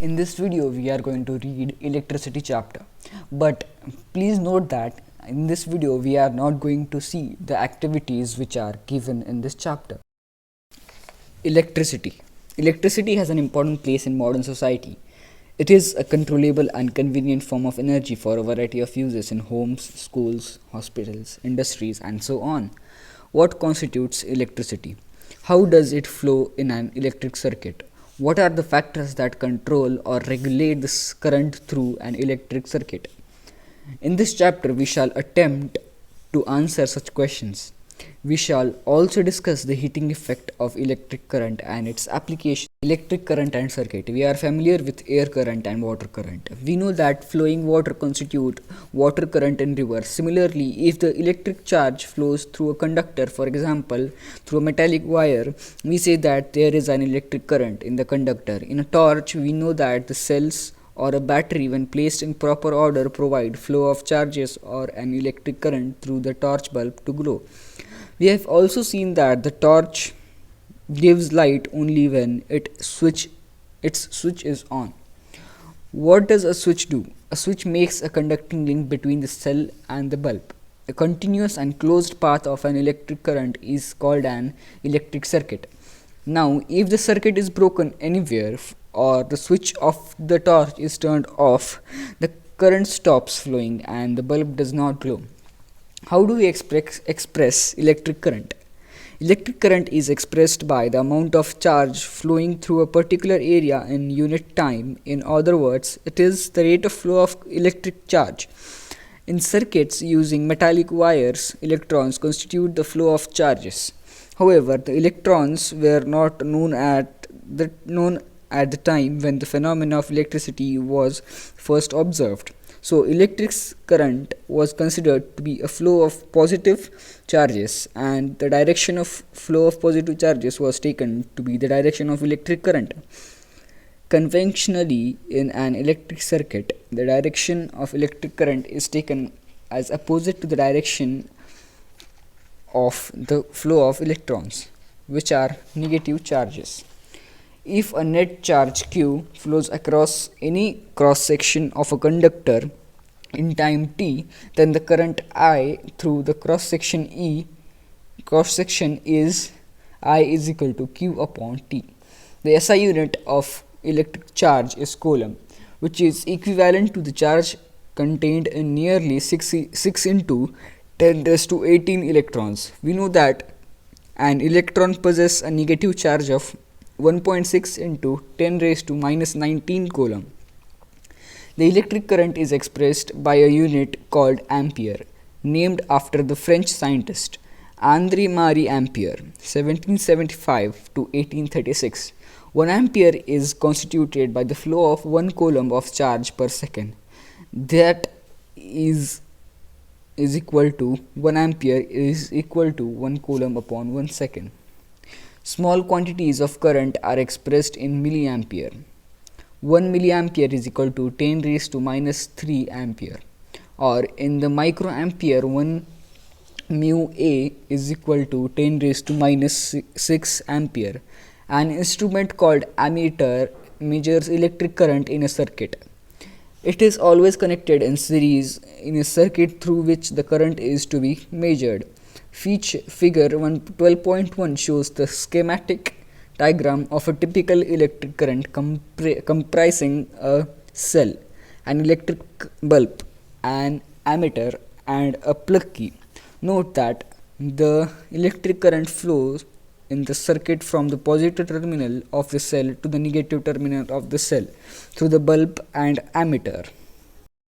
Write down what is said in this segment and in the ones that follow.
In this video we are going to read electricity chapter, but please note that in this video we are not going to see the activities which are given in this chapter. Electricity has an important place in modern society. It is a controllable and convenient form of energy for a variety of uses in homes, schools, hospitals, industries, and so on. What constitutes electricity? How does it flow in an electric circuit? What are the factors that control or regulate this current through an electric circuit? In this chapter, we shall attempt to answer such questions. We shall also discuss the heating effect of electric current and its application. Electric current and circuit. We are familiar with air current and water current. We know that flowing water constitute water current in reverse. Similarly, if the electric charge flows through a conductor, for example, through a metallic wire, we say that there is an electric current in the conductor. In a torch, we know that the cells or a battery, when placed in proper order, provide flow of charges or an electric current through the torch bulb to glow. We have also seen that the torch gives light only when its switch is on. What does a switch do? A switch makes a conducting link between the cell and the bulb. A continuous and closed path of an electric current is called an electric circuit. Now, if the circuit is broken anywhere or the switch of the torch is turned off, the current stops flowing and the bulb does not glow. How do we express electric current? Electric current is expressed by the amount of charge flowing through a particular area in unit time. In other words, it is the rate of flow of electric charge. In circuits using metallic wires, electrons constitute the flow of charges. However, the electrons were not known at the time when the phenomenon of electricity was first observed. So, electric current was considered to be a flow of positive charges, and the direction of flow of positive charges was taken to be the direction of electric current. Conventionally, in an electric circuit, the direction of electric current is taken as opposite to the direction of the flow of electrons, which are negative charges. If a net charge q flows across any cross section of a conductor in time t, then the current I through the cross section is I is equal to q upon t. The SI unit of electric charge is coulomb, which is equivalent to the charge contained in nearly 6 into 10 raised to 18 electrons. We know that an electron possesses a negative charge of 1.6 into 10 raised to minus 19 coulomb. The electric current is expressed by a unit called ampere, named after the French scientist André Marie Ampere, 1775 to 1836. 1 ampere is constituted by the flow of 1 coulomb of charge per second. That is equal to 1 ampere is equal to 1 coulomb upon 1 second. Small quantities of current are expressed in milliampere. 1 milliampere is equal to 10 raised to minus 3 ampere, or in the microampere 1 mu A is equal to 10 raised to minus 6 ampere. An instrument called ammeter measures electric current in a circuit. It is always connected in series in a circuit through which the current is to be measured. Figure 12.1 shows the schematic diagram of a typical electric current comprising a cell, an electric bulb, an ammeter, and a plug key. Note that the electric current flows in the circuit from the positive terminal of the cell to the negative terminal of the cell through the bulb and ammeter.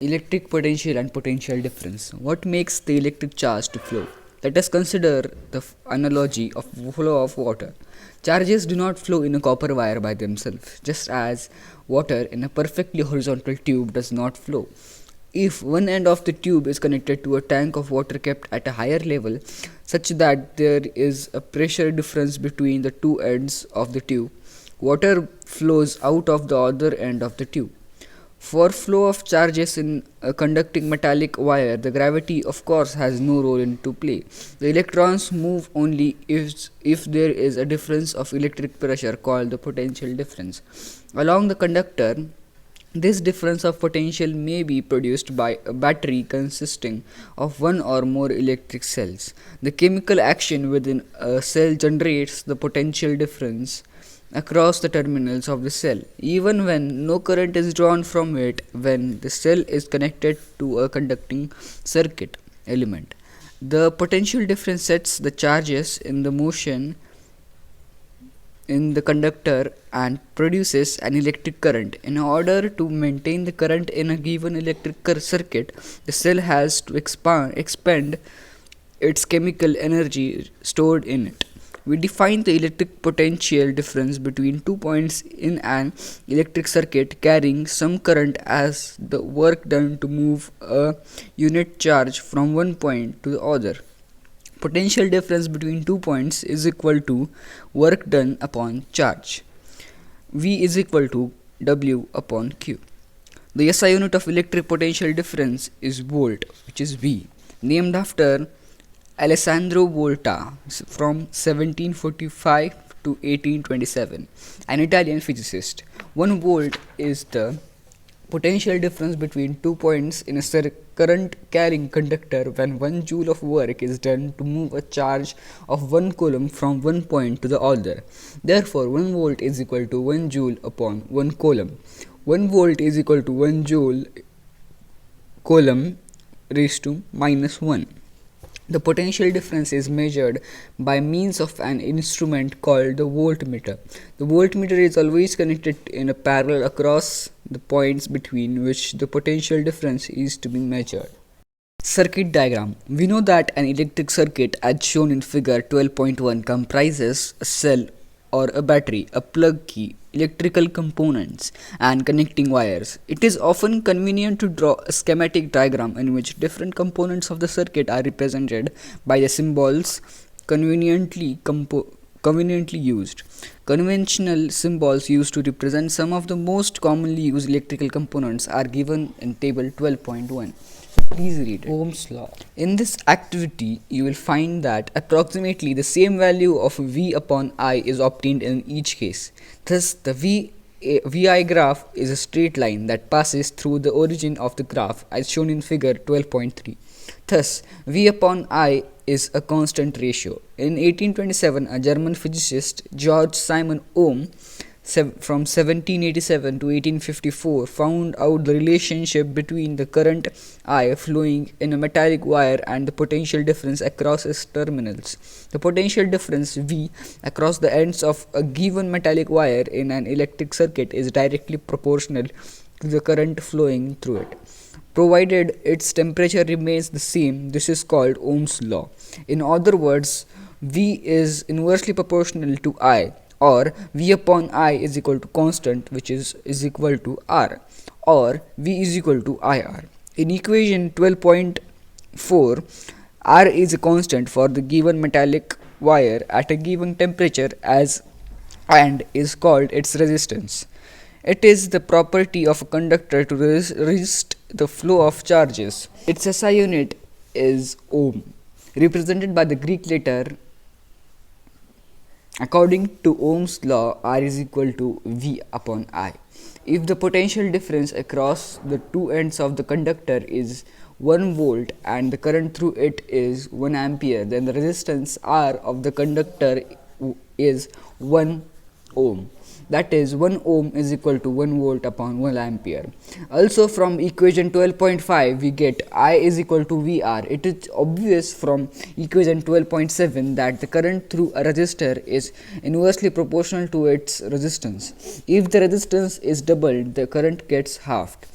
Electric potential and potential difference. What makes the electric charge to flow? Let us consider the analogy of flow of water. Charges do not flow in a copper wire by themselves, just as water in a perfectly horizontal tube does not flow. If one end of the tube is connected to a tank of water kept at a higher level, such that there is a pressure difference between the two ends of the tube, water flows out of the other end of the tube. For flow of charges in a conducting metallic wire, the gravity of course has no role into play. The electrons move only if there is a difference of electric pressure called the potential difference. Along the conductor, this difference of potential may be produced by a battery consisting of one or more electric cells. The chemical action within a cell generates the potential difference across the terminals of the cell, even when no current is drawn from it when the cell is connected to a conducting circuit element. The potential difference sets the charges in the motion in the conductor and produces an electric current. In order to maintain the current in a given electric circuit, the cell has to expend its chemical energy stored in it. We define the electric potential difference between 2 points in an electric circuit carrying some current as the work done to move a unit charge from one point to the other. Potential difference between 2 points is equal to work done upon charge. V is equal to W upon Q. The SI unit of electric potential difference is volt, which is V, named after Alessandro Volta from 1745 to 1827, an Italian physicist. 1 volt is the potential difference between 2 points in a current carrying conductor when 1 joule of work is done to move a charge of 1 coulomb from one point to the other. Therefore, 1 volt is equal to 1 joule upon 1 coulomb. 1 volt is equal to 1 joule coulomb raised to minus 1. The potential difference is measured by means of an instrument called the voltmeter. The voltmeter is always connected in a parallel across the points between which the potential difference is to be measured. Circuit diagram. We know that an electric circuit, as shown in figure 12.1, comprises a cell or a battery, a plug key, electrical components, and connecting wires. It is often convenient to draw a schematic diagram in which different components of the circuit are represented by the symbols conveniently used. Conventional symbols used to represent some of the most commonly used electrical components are given in table 12.1. Please read it. Ohm's law. In this activity, you will find that approximately the same value of V upon I is obtained in each case. Thus, the VI graph is a straight line that passes through the origin of the graph as shown in figure 12.3. Thus, V upon I is a constant ratio. In 1827, a German physicist, George Simon Ohm, from 1787 to 1854, found out the relationship between the current I flowing in a metallic wire and the potential difference across its terminals. The potential difference V across the ends of a given metallic wire in an electric circuit is directly proportional to the current flowing through it, provided its temperature remains the same. This is called Ohm's law. In other words, V is inversely proportional to I, or V upon I is equal to constant, which is equal to R, or V is equal to IR. In equation 12.4, R is a constant for the given metallic wire at a given temperature and is called its resistance. It is the property of a conductor to resist the flow of charges. Its SI unit is ohm, represented by the Greek letter. According to Ohm's law, R is equal to V upon I. If the potential difference across the two ends of the conductor is 1 volt and the current through it is 1 ampere, then the resistance R of the conductor is 1 ohm. That is, 1 ohm is equal to 1 volt upon 1 ampere. Also, from equation 12.5, we get I is equal to VR. It is obvious from equation 12.7 that the current through a resistor is inversely proportional to its resistance. If the resistance is doubled, the current gets halved.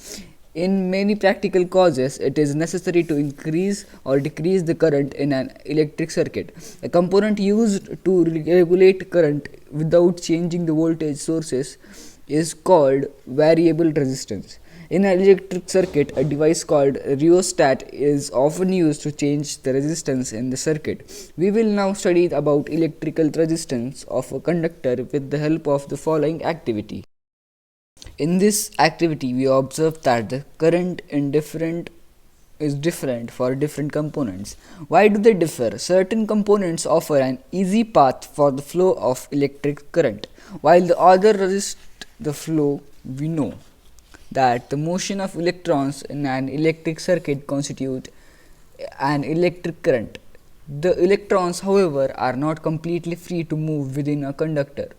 In many practical causes, it is necessary to increase or decrease the current in an electric circuit. A component used to regulate current without changing the voltage sources is called variable resistance. In an electric circuit, a device called a rheostat is often used to change the resistance in the circuit. We will now study about electrical resistance of a conductor with the help of the following activity. In this activity, we observe that the current is different for different components. Why do they differ? Certain components offer an easy path for the flow of electric current, while the other resist the flow. We know that the motion of electrons in an electric circuit constitute an electric current. The electrons, however, are not completely free to move within a conductor.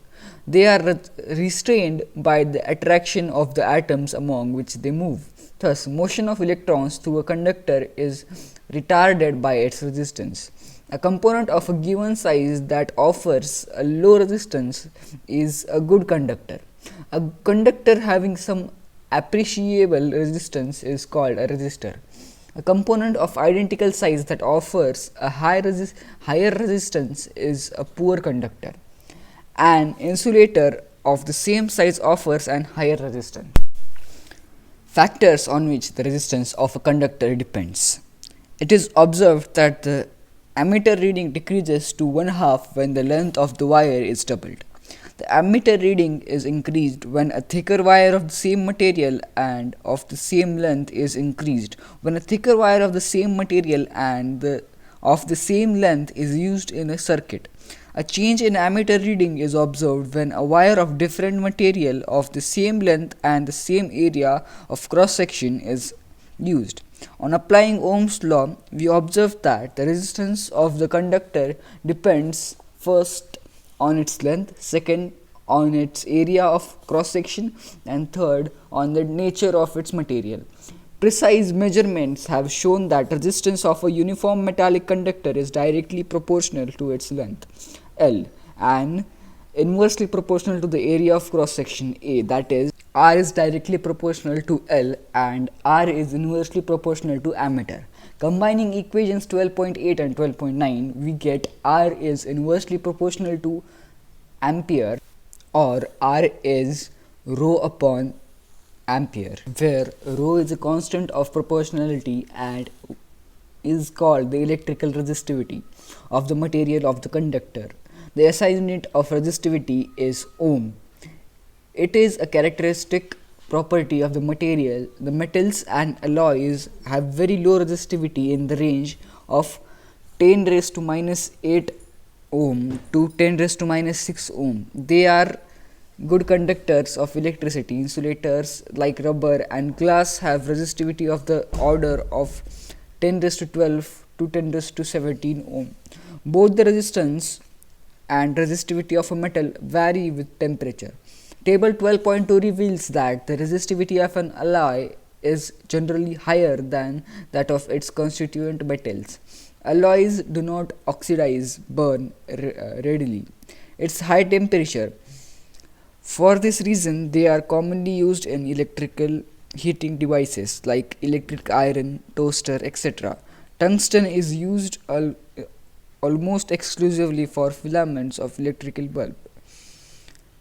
They are restrained by the attraction of the atoms among which they move. Thus, motion of electrons through a conductor is retarded by its resistance. A component of a given size that offers a low resistance is a good conductor. A conductor having some appreciable resistance is called a resistor. A component of identical size that offers a higher resistance is a poor conductor. An insulator of the same size offers an higher resistance. Factors on which the resistance of a conductor depends. It is observed that the ammeter reading decreases to 1/2 when the length of the wire is doubled. The ammeter reading is increased when a thicker wire of the same material and of the same length is increased. When a thicker wire of the same material and of the same length is used in a circuit. A change in ammeter reading is observed when a wire of different material of the same length and the same area of cross section is used. On applying Ohm's law, we observe that the resistance of the conductor depends first on its length, second on its area of cross section, and third on the nature of its material. Precise measurements have shown that resistance of a uniform metallic conductor is directly proportional to its length L and inversely proportional to the area of cross section A, that is, R is directly proportional to L and R is inversely proportional to ammeter. Combining equations 12.8 and 12.9, we get R is inversely proportional to ampere, or R is rho upon ampere, where rho is a constant of proportionality and is called the electrical resistivity of the material of the conductor. The SI unit of resistivity is ohm. It is a characteristic property of the material. The metals and alloys have very low resistivity in the range of 10 raised to minus 8 ohm to 10 raised to minus 6 ohm. They are good conductors of electricity. Insulators like rubber and glass have resistivity of the order of 10 raised to 12 to 10 raised to 17 ohm. Both the resistance and resistivity of a metal vary with temperature. Table 12.2 reveals that the resistivity of an alloy is generally higher than that of its constituent metals. Alloys do not oxidize, burn readily. It's high temperature. For this reason, they are commonly used in electrical heating devices like electric iron, toaster, etc. Tungsten is used almost exclusively for filaments of electrical bulb,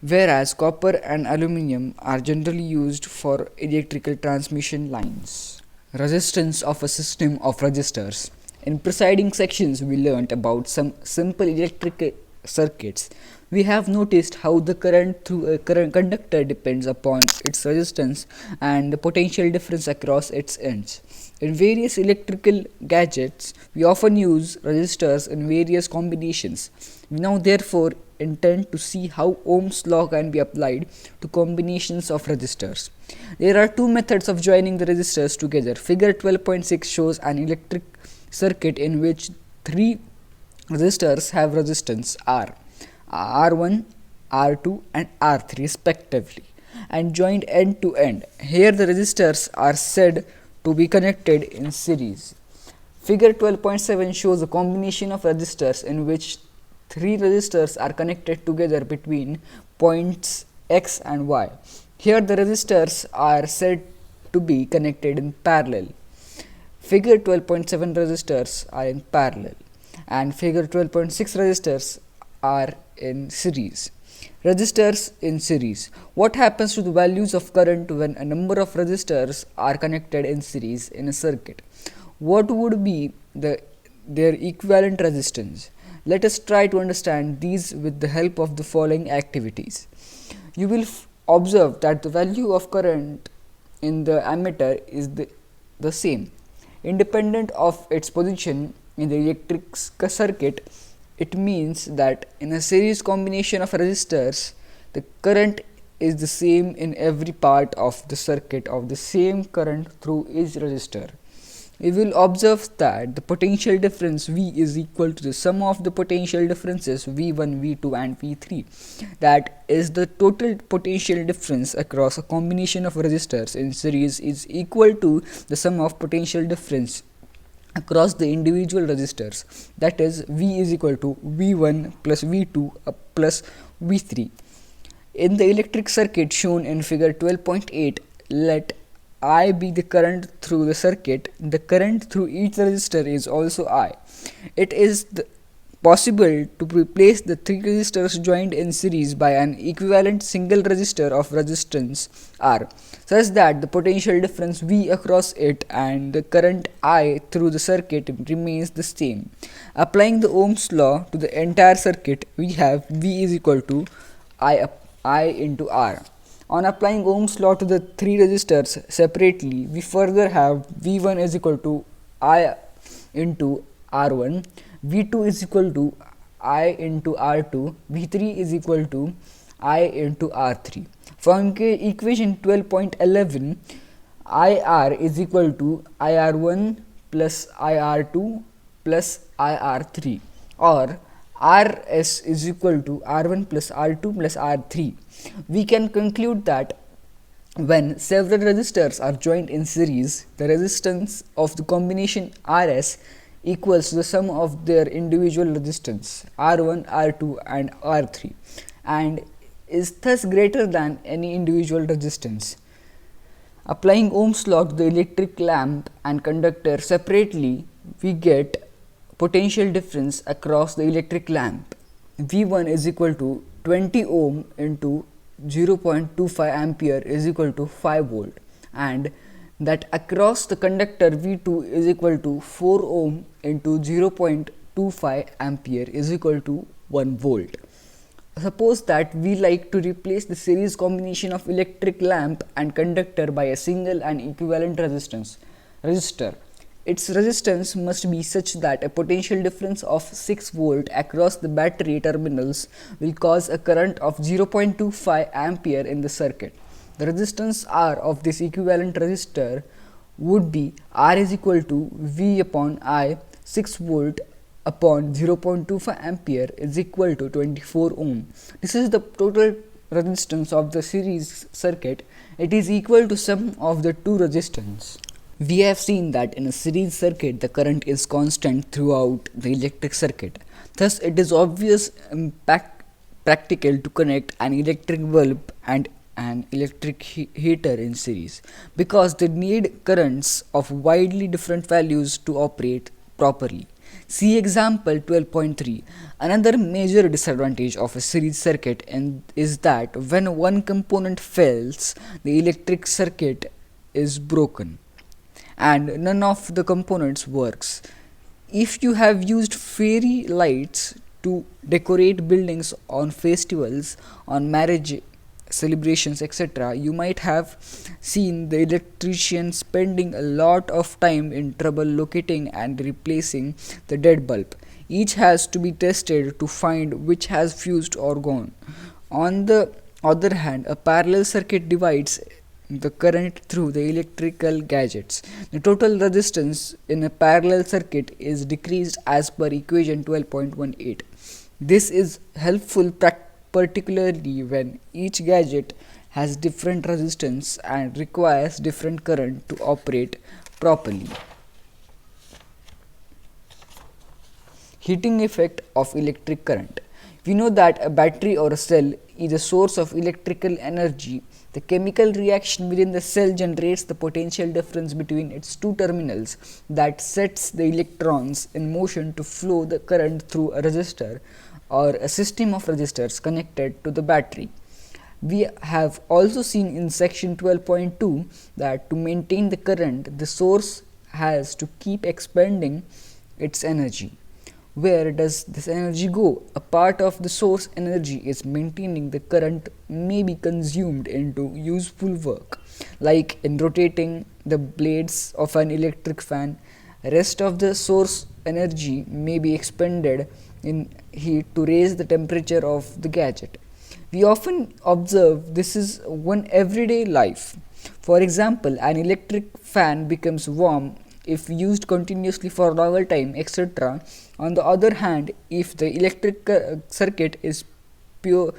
whereas copper and aluminum are generally used for electrical transmission lines. Resistance of a system of resistors. In preceding sections, we learnt about some simple electric circuits. We have noticed how the current through a current conductor depends upon its resistance and the potential difference across its ends. In various electrical gadgets, we often use resistors in various combinations. We now therefore intend to see how Ohm's law can be applied to combinations of resistors. There are two methods of joining the resistors together. Figure 12.6 shows an electric circuit in which three resistors have resistance R, R1, R2 and R3 respectively, and joined end to end. Here the resistors are said to be connected in series. Figure 12.7 shows a combination of resistors in which three resistors are connected together between points X and Y. Here the resistors are said to be connected in parallel. Figure 12.7 resistors are in parallel and figure 12.6 resistors are in series. Resistors in series. What happens to the values of current when a number of resistors are connected in series in a circuit? What would be their equivalent resistance? Let us try to understand these with the help of the following activities. You will observe that the value of current in the ammeter is the same, independent of its position in the electric circuit. It means that in a series combination of resistors, the current is the same in every part of the circuit of the same current through each resistor. We will observe that the potential difference V is equal to the sum of the potential differences V1, V2 and V3. That is, the total potential difference across a combination of resistors in series is equal to the sum of potential difference across the individual resistors. That is, V is equal to V1 plus V2 plus V3. In the electric circuit shown in figure 12.8, let I be the current through the circuit. The current through each resistor is also I. It is possible to replace the three resistors joined in series by an equivalent single resistor of resistance R, such that the potential difference V across it and the current I through the circuit remains the same. Applying the Ohm's law to the entire circuit, we have V is equal to I into R. On applying Ohm's law to the three resistors separately, we further have V1 is equal to I into R1, V2 is equal to I into R2, V3 is equal to I into R3. From equation 12.11, IR is equal to IR1 plus IR2 plus IR3, or Rs is equal to R1 plus R2 plus R3. We can conclude that when several resistors are joined in series, the resistance of the combination Rs equals to the sum of their individual resistance R1, R2 and R3, and is thus greater than any individual resistance. Applying Ohm's law to the electric lamp and conductor separately, we get potential difference across the electric lamp. V1 is equal to 20 ohm into 0.25 ampere is equal to 5 volt, and that across the conductor V2 is equal to 4 ohm into 0.25 ampere is equal to 1 volt. Suppose that we like to replace the series combination of electric lamp and conductor by a single and equivalent resistor. Its resistance must be such that a potential difference of 6 volt across the battery terminals will cause a current of 0.25 ampere in the circuit. The resistance R of this equivalent resistor would be R is equal to V upon I. 6 volt upon 0.25 ampere is equal to 24 ohm. This is the total resistance of the series circuit. It is equal to sum of the two resistance. We have seen that in a series circuit the current is constant throughout the electric circuit. Thus it is obvious practical to connect an electric bulb and an electric heater in series, because they need currents of widely different values to operate properly. See example 12.3. Another major disadvantage of a series circuit is that when one component fails, the electric circuit is broken and none of the components works. If you have used fairy lights to decorate buildings on festivals, on marriage celebrations, etc., you might have seen the electrician spending a lot of time in trouble locating and replacing the dead bulb. Each has to be tested to find which has fused or gone. On the other hand, a parallel circuit divides the current through the electrical gadgets. The total resistance in a parallel circuit is decreased as per equation 12.18. This is helpful particularly when each gadget has different resistance and requires different current to operate properly. Heating effect of electric current. We know that a battery or a cell is a source of electrical energy. The chemical reaction within the cell generates the potential difference between its two terminals that sets the electrons in motion to flow the current through a resistor or a system of resistors connected to the battery. We have also seen in section 12.2 that to maintain the current, the source has to keep expending its energy. Where does this energy go? A part of the source energy is maintaining the current may be consumed into useful work, like in rotating the blades of an electric fan. Rest of the source energy may be expended in heat to raise the temperature of the gadget. We often observe this is one everyday life. For example, an electric fan becomes warm if used continuously for a longer time, etc. On the other hand, if the electric circuit is pure,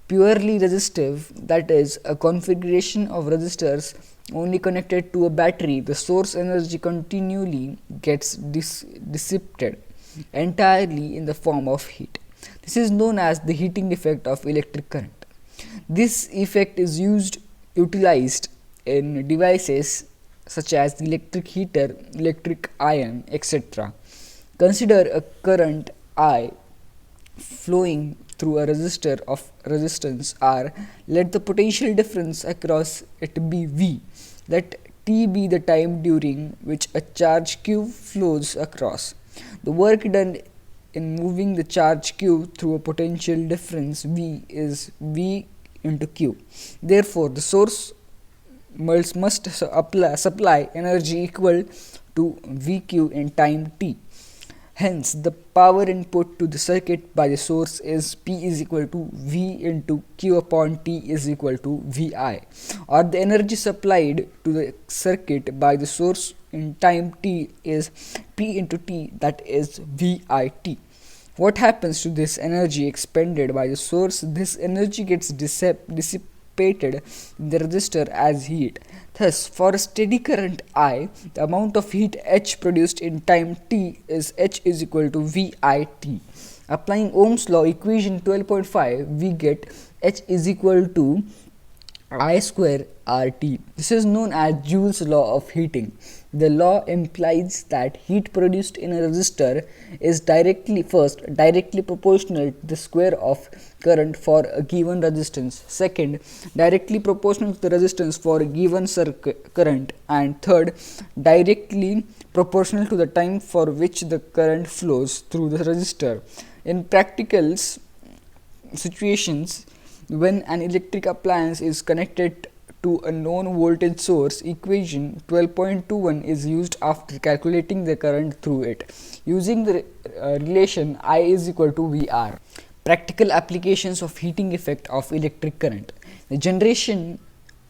purely resistive, that is, a configuration of resistors only connected to a battery, the source energy continually gets dissipated entirely in the form of heat. This is known as the heating effect of electric current. This effect is utilized in devices such as the electric heater, electric iron, etc. Consider a current I flowing through a resistor of resistance R. Let the potential difference across it be V. Let T be the time during which a charge Q flows across. The work done in moving the charge Q through a potential difference V is V into Q. Therefore, the source must supply energy equal to VQ in time t. Hence, the power input to the circuit by the source is P is equal to V into Q upon T is equal to VI, or the energy supplied to the circuit by the source in time t is P into T, that is VIT. What happens to this energy expended by the source? This energy gets dissipated in the resistor as heat. Thus, for a steady current I, the amount of heat H produced in time t is H is equal to VIT. Applying Ohm's law equation 12.5, we get H is equal to I square RT. This is known as Joule's law of heating. The law implies that heat produced in a resistor is directly proportional to the square of current for a given resistance, second, directly proportional to the resistance for a given current, and third, directly proportional to the time for which the current flows through the resistor. In practical situations, when an electric appliance is connected to a known voltage source, equation 12.21 is used after calculating the current through it, using the relation I is equal to VR. Practical applications of heating effect of electric current. The generation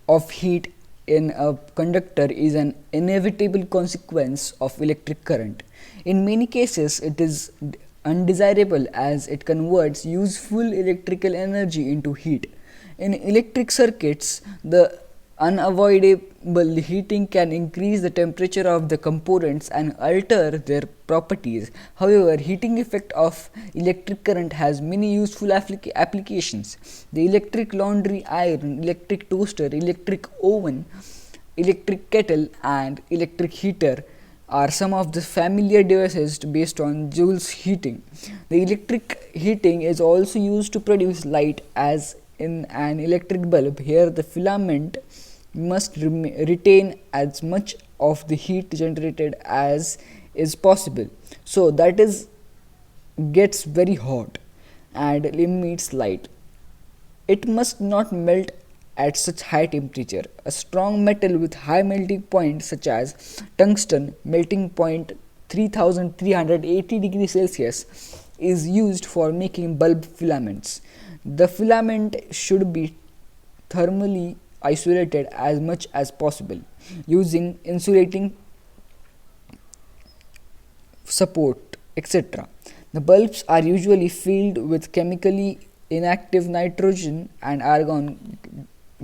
of heat in a conductor is an inevitable consequence of electric current. In many cases, it is undesirable as it converts useful electrical energy into heat. In electric circuits, the unavoidable heating can increase the temperature of the components and alter their properties. However, heating effect of electric current has many useful applications. The electric laundry iron, electric toaster, electric oven, electric kettle, and electric heater are some of the familiar devices based on Joule's heating. The electric heating is also used to produce light, as in an electric bulb. Here the filament must retain as much of the heat generated as is possible, so that is gets very hot and emits light. It must not melt at such high temperature. A strong metal with high melting point such as tungsten, melting point 3380 degrees Celsius, is used for making bulb filaments. The filament should be thermally isolated as much as possible using insulating support, etc. The bulbs are usually filled with chemically inactive nitrogen and argon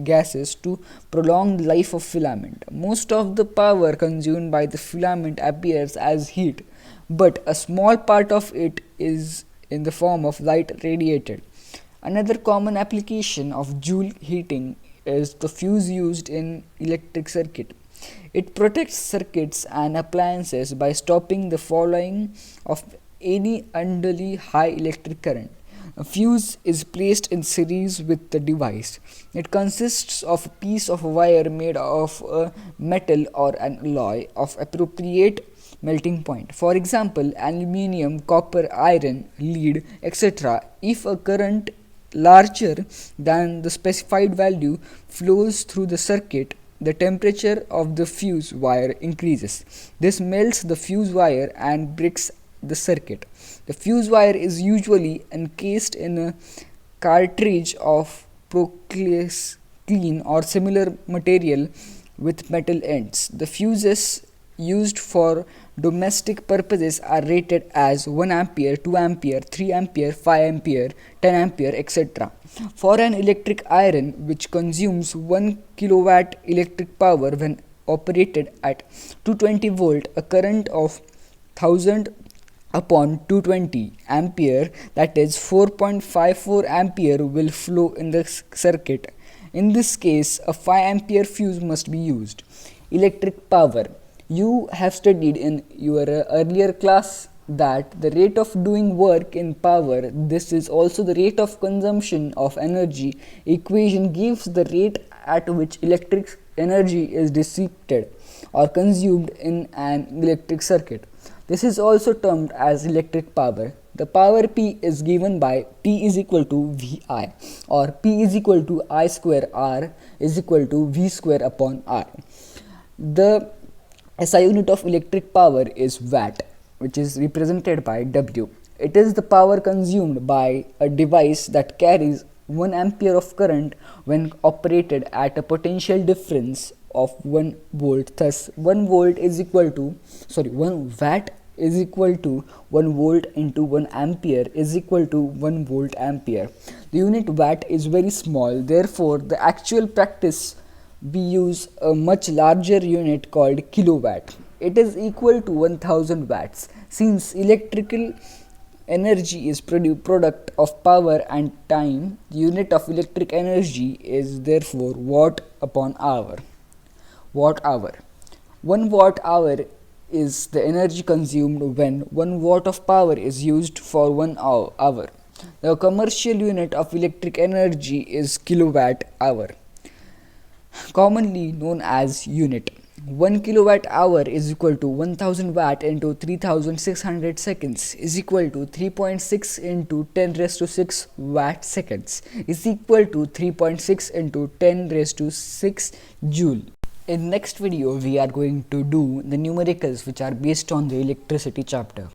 gases to prolong the life of filament. Most of the power consumed by the filament appears as heat, but a small part of it is in the form of light radiated. Another common application of Joule heating is the fuse used in electric circuit. It protects circuits and appliances by stopping the flowing of any unduly high electric current. A fuse is placed in series with the device. It consists of a piece of wire made of a metal or an alloy of appropriate melting point. For example, aluminium, copper, iron, lead, etc. If a current larger than the specified value flows through the circuit, the temperature of the fuse wire increases. This melts the fuse wire and breaks the circuit. The fuse wire is usually encased in a cartridge of polycrystalline or similar material with metal ends. The fuses used for domestic purposes are rated as 1 ampere, 2 ampere, 3 ampere, 5 ampere, 10 ampere, etc. For an electric iron which consumes 1 kilowatt electric power when operated at 220 volt, a current of 1000 upon 220 ampere, that is 4.54 ampere, will flow in the circuit. In this case, a 5 ampere fuse must be used. Electric power. You have studied in your earlier class that the rate of doing work in power, this is also the rate of consumption of energy, equation gives the rate at which electric energy is dissipated or consumed in an electric circuit. This is also termed as electric power. The power P is given by P is equal to VI, or P is equal to I square R is equal to V square upon R. The SI unit of electric power is watt, which is represented by W. It is the power consumed by a device that carries 1 ampere of current when operated at a potential difference of 1 volt. Thus 1 watt is equal to 1 volt into 1 ampere is equal to 1 volt ampere. The unit watt is very small, therefore the actual practice we use a much larger unit called kilowatt. It is equal to 1000 watts. Since electrical energy is product of power and time, the unit of electric energy is therefore watt upon hour. Watt hour. 1 watt hour is the energy consumed when 1 watt of power is used for 1 hour. The commercial unit of electric energy is kilowatt hour, commonly known as unit. 1 kilowatt hour is equal to 1000 watt into 3600 seconds is equal to 3.6 into 10 raised to 6 watt seconds is equal to 3.6 into 10 raised to 6 joule. In next video we are going to do the numericals which are based on the electricity chapter.